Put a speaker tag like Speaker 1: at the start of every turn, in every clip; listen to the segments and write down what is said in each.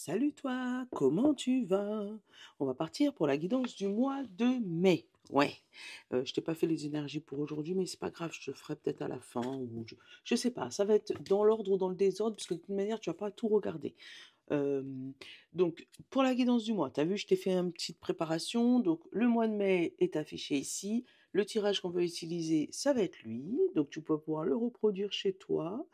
Speaker 1: Salut toi, comment tu vas? On va partir pour la guidance du mois de mai. Ouais, je t'ai pas fait les énergies pour aujourd'hui, mais c'est pas grave, je te le ferai peut-être à la fin ou je sais pas, ça va être dans l'ordre ou dans le désordre parce que de toute manière, tu vas pas tout regarder. Donc pour la guidance du mois, tu as vu, je t'ai fait une petite préparation. Donc le mois de mai est affiché ici. Le tirage qu'on va utiliser, ça va être lui. Donc tu peux pouvoir le reproduire chez toi.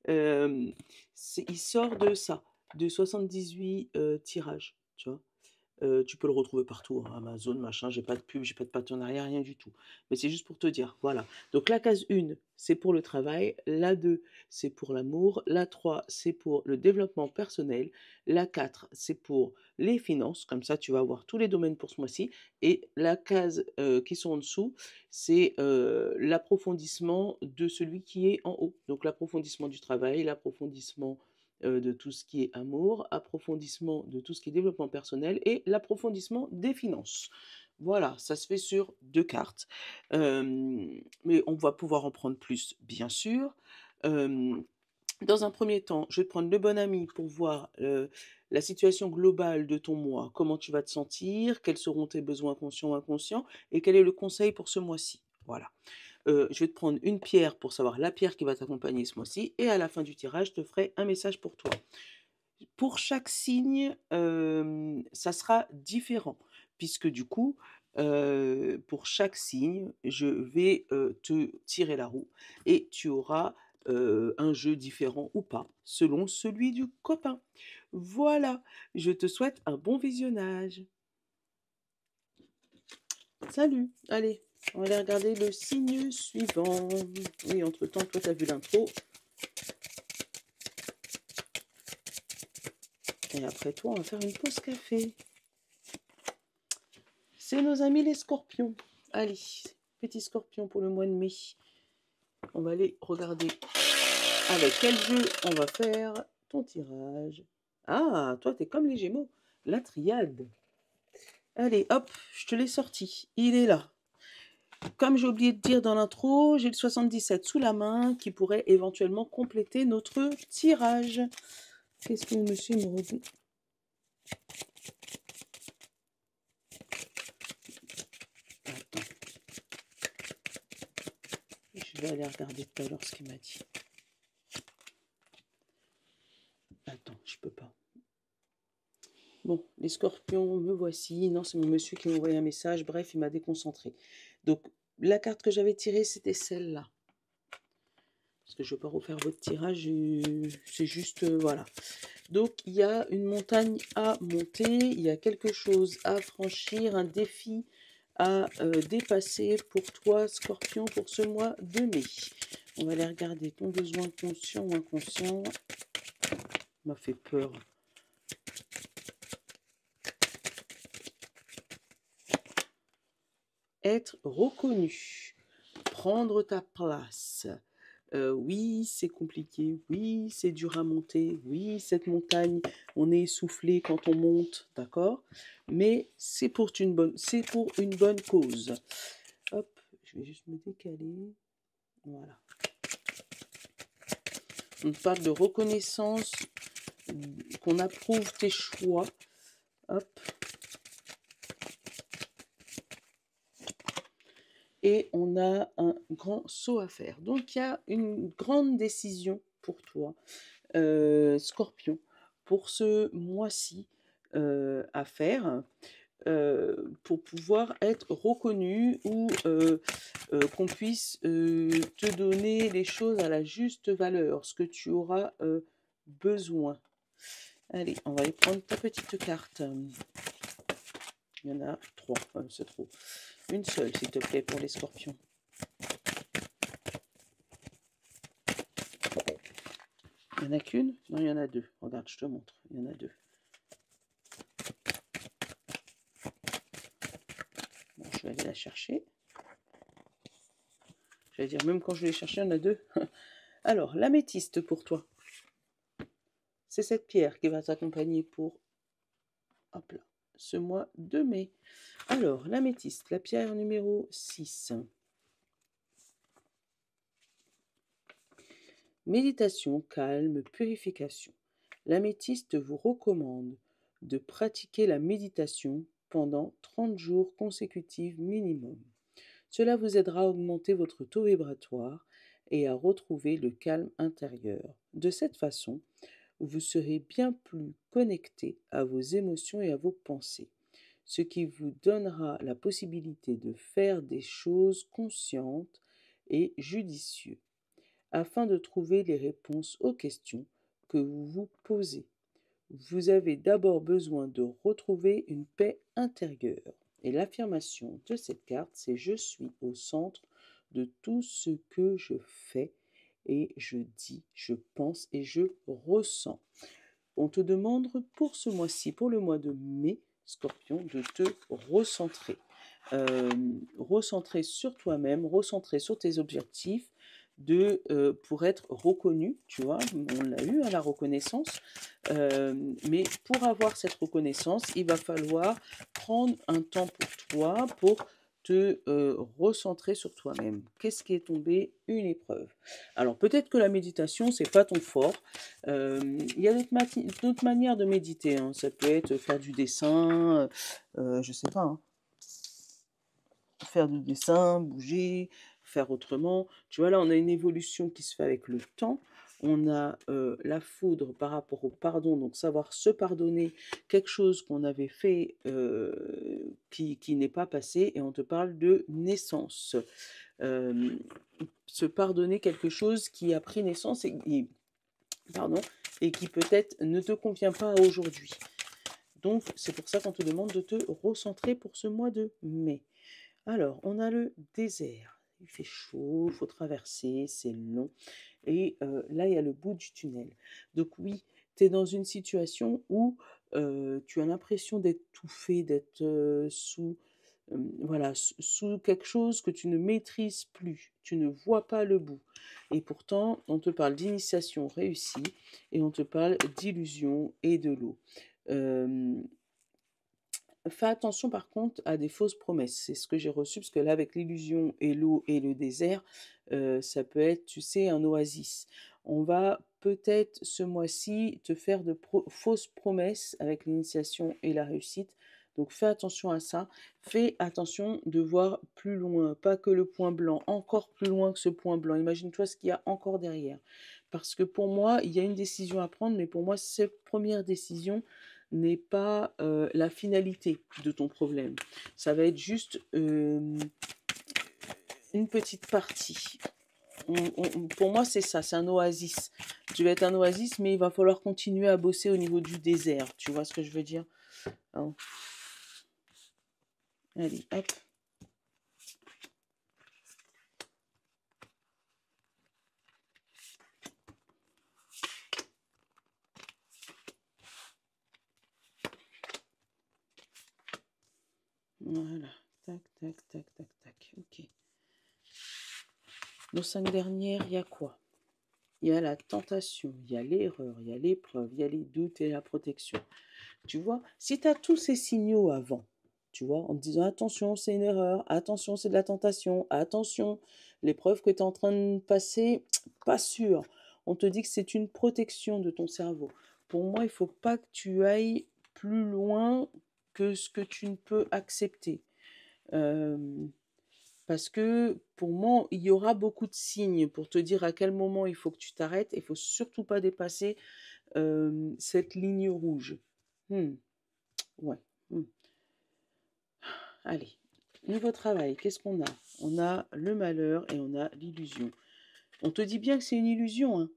Speaker 1: Hem, il sort de ça, de 78 tirages, tu vois? Tu peux le retrouver partout, hein, Amazon, machin, j'ai pas de pub, j'ai pas de partenariat, rien du tout. Mais c'est juste pour te dire, voilà. Donc la case 1, c'est pour le travail, la 2, c'est pour l'amour, la 3, c'est pour le développement personnel, la 4, c'est pour les finances, comme ça tu vas avoir tous les domaines pour ce mois-ci, et la case qui sont en dessous, c'est l'approfondissement de celui qui est en haut. Donc l'approfondissement du travail, l'approfondissement de tout ce qui est amour, approfondissement de tout ce qui est développement personnel et l'approfondissement des finances. Voilà, ça se fait sur 2 cartes. Mais on va pouvoir en prendre plus, bien sûr. Hem, Dans un premier temps, je vais te prendre le bon ami pour voir, la situation globale de ton mois, comment tu vas te sentir, quels seront tes besoins conscients ou inconscients et quel est le conseil pour ce mois-ci. Voilà. Je vais te prendre une pierre pour savoir la pierre qui va t'accompagner ce mois-ci et à la fin du tirage, je te ferai un message pour toi. Pour chaque signe, ça sera différent puisque du coup, pour chaque signe, je vais, te tirer la roue et tu auras, un jeu différent ou pas, selon celui du copain. Voilà, je te souhaite un bon visionnage. Salut, allez, on va aller regarder le signe suivant. Oui, entre-temps, toi, tu as vu l'intro. Et après toi, on va faire une pause café. C'est nos amis les scorpions. Allez, petit scorpion pour le mois de mai. On va aller regarder avec quel jeu on va faire ton tirage. Ah, toi, t'es comme les Gémeaux. La triade. Allez, hop, je te l'ai sorti. Il est là. Comme j'ai oublié de dire dans l'intro, j'ai le 77 sous la main qui pourrait éventuellement compléter notre tirage. Qu'est-ce que monsieur me redit? Attends. Je vais aller regarder tout à l'heure ce qu'il m'a dit. Attends, je peux pas. Bon, les scorpions, me voici. Non, c'est mon monsieur qui m'a envoyé un message. Bref, il m'a déconcentré. Donc, la carte que j'avais tirée, c'était celle-là. Parce que je ne vais pas refaire votre tirage. C'est juste, voilà. Donc, il y a une montagne à monter. Il y a quelque chose à franchir, un défi à dépasser pour toi, scorpion, pour ce mois de mai. On va aller regarder ton besoin conscient ou inconscient. M'a fait peur. Être reconnu, prendre ta place. Oui, c'est compliqué, oui, c'est dur à monter, oui, cette montagne, on est essoufflé quand on monte, d'accord? Mais c'est pour une bonne cause. Hop, je vais juste me décaler. Voilà. On parle de reconnaissance, qu'on approuve tes choix. Hop. Et on a un grand saut à faire. Donc il y a une grande décision pour toi, Scorpion, pour ce mois-ci à faire. Pour pouvoir être reconnu ou qu'on puisse te donner les choses à la juste valeur, ce que tu auras besoin. Allez, on va aller prendre ta petite carte. Il y en a 3, c'est trop. Une seule, s'il te plaît, pour les scorpions. Il n'y en a qu'une? Non, il y en a 2. Regarde, je te montre. Il y en a 2. Bon, je vais aller la chercher. J'allais dire, même quand je vais chercher, il y en a 2. Alors, l'améthyste pour toi. C'est cette pierre qui va t'accompagner pour, hop là, ce mois de mai. Alors, l'améthyste, la pierre numéro 6. Méditation, calme, purification. L'améthyste vous recommande de pratiquer la méditation pendant 30 jours consécutifs minimum. Cela vous aidera à augmenter votre taux vibratoire et à retrouver le calme intérieur. De cette façon, vous serez bien plus connecté à vos émotions et à vos pensées, ce qui vous donnera la possibilité de faire des choses conscientes et judicieuses, afin de trouver les réponses aux questions que vous vous posez. Vous avez d'abord besoin de retrouver une paix intérieure. Et l'affirmation de cette carte, c'est je suis au centre de tout ce que je fais et je dis, je pense et je ressens. On te demande pour ce mois-ci, pour le mois de mai, Scorpion, de te recentrer. Recentrer sur toi-même, recentrer sur tes objectifs, pour être reconnu, tu vois, on l'a eu à la reconnaissance, mais pour avoir cette reconnaissance, il va falloir prendre un temps pour toi, pour te recentrer sur toi-même. Qu'est-ce qui est tombé? Une épreuve. Alors peut-être que la méditation, c'est pas ton fort. Il y a d'autres manières de méditer, hein. Ça peut être faire du dessin, je sais pas, hein. Faire du dessin, bouger, faire autrement. Tu vois, là, on a une évolution qui se fait avec le temps. On a la foudre par rapport au pardon, donc savoir se pardonner quelque chose qu'on avait fait qui n'est pas passé, et on te parle de naissance. Se pardonner quelque chose qui a pris naissance et qui peut-être ne te convient pas aujourd'hui. Donc, c'est pour ça qu'on te demande de te recentrer pour ce mois de mai. Alors, on a le désert. Il fait chaud, il faut traverser, c'est long. Et là, il y a le bout du tunnel. Donc oui, tu es dans une situation où tu as l'impression d'être touffé, d'être voilà, sous quelque chose que tu ne maîtrises plus. Tu ne vois pas le bout. Et pourtant, on te parle d'initiation réussie et on te parle d'illusion et de l'eau. Fais attention par contre à des fausses promesses. C'est ce que j'ai reçu, parce que là, avec l'illusion et l'eau et le désert, ça peut être, tu sais, un oasis. On va peut-être ce mois-ci te faire de fausses promesses avec l'initiation et la réussite. Donc fais attention à ça. Fais attention de voir plus loin, pas que le point blanc, encore plus loin que ce point blanc. Imagine-toi ce qu'il y a encore derrière. Parce que pour moi, il y a une décision à prendre, mais pour moi, cette première décision n'est pas la finalité de ton problème. Ça va être juste une petite partie. Pour moi, c'est ça, c'est un oasis. Tu vas être un oasis, mais il va falloir continuer à bosser au niveau du désert. Tu vois ce que je veux dire? Hein. Allez, hop. Voilà. Tac, tac, tac, tac, tac. Ok. Nos 5 dernières, il y a quoi? Il y a la tentation, il y a l'erreur, il y a l'épreuve, il y a les doutes et la protection. Tu vois, si tu as tous ces signaux avant, tu vois, en te disant attention, c'est une erreur, attention, c'est de la tentation, attention, l'épreuve que tu es en train de passer, pas sûr. On te dit que c'est une protection de ton cerveau. Pour moi, il ne faut pas que tu ailles plus loin que ce que tu ne peux accepter. Parce que pour moi, il y aura beaucoup de signes pour te dire à quel moment il faut que tu t'arrêtes. Il ne faut surtout pas dépasser cette ligne rouge. Ouais. Allez, niveau travail, qu'est-ce qu'on a? On a le malheur et on a l'illusion. On te dit bien que c'est une illusion, hein.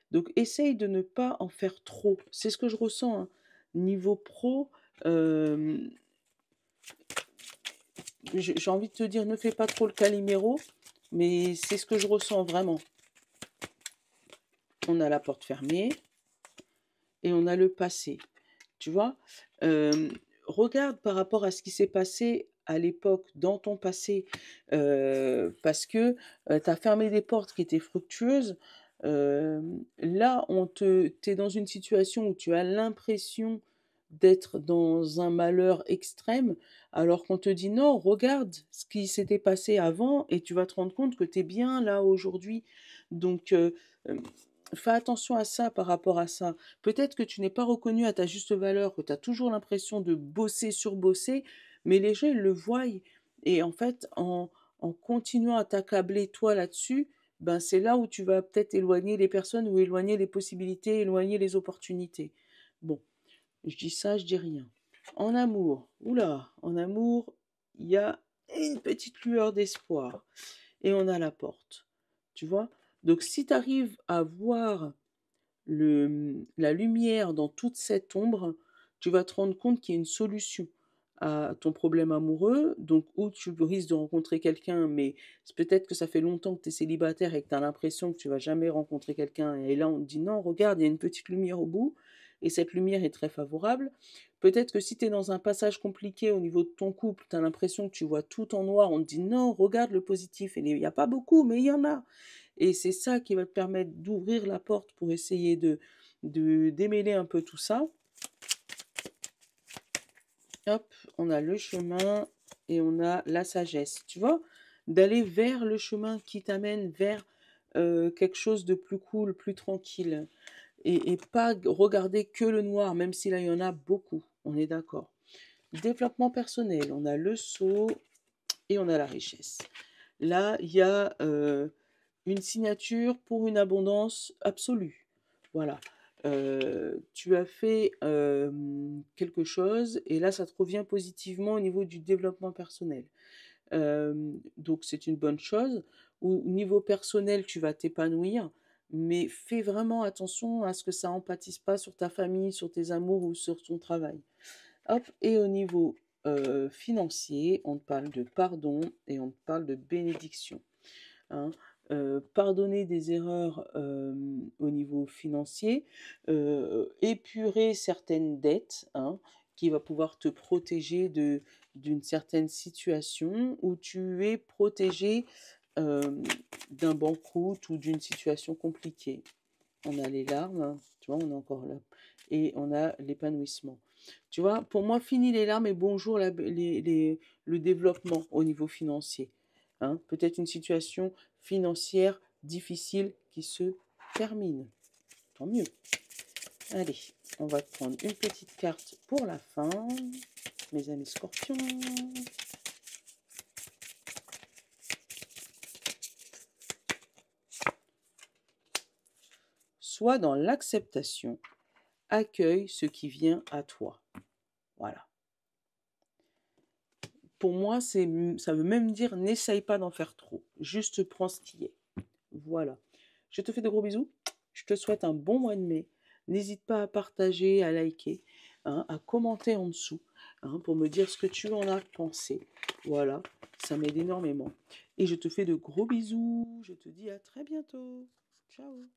Speaker 1: Donc essaye de ne pas en faire trop. C'est ce que je ressens, hein. Niveau pro, j'ai envie de te dire, ne fais pas trop le caliméro, mais c'est ce que je ressens vraiment. On a la porte fermée et on a le passé. Tu vois, regarde par rapport à ce qui s'est passé à l'époque, dans ton passé, parce que tu as fermé des portes qui étaient fructueuses. Là, tu es dans une situation où tu as l'impression d'être dans un malheur extrême, alors qu'on te dit non, regarde ce qui s'était passé avant et tu vas te rendre compte que tu es bien là aujourd'hui. Donc, fais attention à ça par rapport à ça. Peut-être que tu n'es pas reconnu à ta juste valeur, que tu as toujours l'impression de bosser, surbosser, mais les gens, ils le voient. Et en fait, en continuant à t'accabler toi là-dessus, ben c'est là où tu vas peut-être éloigner les personnes ou éloigner les possibilités, éloigner les opportunités. Bon, je dis ça, je dis rien. En amour, oula, en amour, il y a une petite lueur d'espoir. Et on a la porte. Tu vois? Donc si tu arrives à voir la lumière dans toute cette ombre, tu vas te rendre compte qu'il y a une solution à ton problème amoureux, donc où tu risques de rencontrer quelqu'un, mais c'est peut-être que ça fait longtemps que tu es célibataire et que tu as l'impression que tu vas jamais rencontrer quelqu'un, et là on te dit non, regarde, il y a une petite lumière au bout, et cette lumière est très favorable. Peut-être que si tu es dans un passage compliqué au niveau de ton couple, tu as l'impression que tu vois tout en noir, on te dit non, regarde le positif, et il n'y a pas beaucoup, mais il y en a. Et c'est ça qui va te permettre d'ouvrir la porte pour essayer de démêler un peu tout ça. Hop, on a le chemin et on a la sagesse. Tu vois, d'aller vers le chemin qui t'amène vers quelque chose de plus cool, plus tranquille. Et pas regarder que le noir, même si là il y en a beaucoup. On est d'accord. Développement personnel, on a le sceau et on a la richesse. Là, il y a une signature pour une abondance absolue. Voilà. Tu as fait quelque chose et là, ça te revient positivement au niveau du développement personnel. Donc, c'est une bonne chose. Au niveau personnel, tu vas t'épanouir, mais fais vraiment attention à ce que ça empâtisse pas sur ta famille, sur tes amours ou sur ton travail. Hop, et au niveau financier, on te parle de pardon et on te parle de bénédiction. Hein. Pardonner des erreurs au niveau financier, épurer certaines dettes, hein, qui va pouvoir te protéger d'une certaine situation où tu es protégé d'un banqueroute ou d'une situation compliquée. On a les larmes, hein, tu vois, on est encore là. Et on a l'épanouissement. Tu vois, pour moi, fini les larmes et bonjour le développement au niveau financier. Hein. Peut-être une situation financière difficile qui se termine. Tant mieux. Allez, on va prendre une petite carte pour la fin, mes amis scorpions. Sois dans l'acceptation, accueille ce qui vient à toi. Voilà. Pour moi, ça veut même dire n'essaye pas d'en faire trop. Juste prends ce qui est. Voilà. Je te fais de gros bisous. Je te souhaite un bon mois de mai. N'hésite pas à partager, à liker, hein, à commenter en dessous, hein, pour me dire ce que tu en as pensé. Voilà, ça m'aide énormément. Et je te fais de gros bisous. Je te dis à très bientôt. Ciao.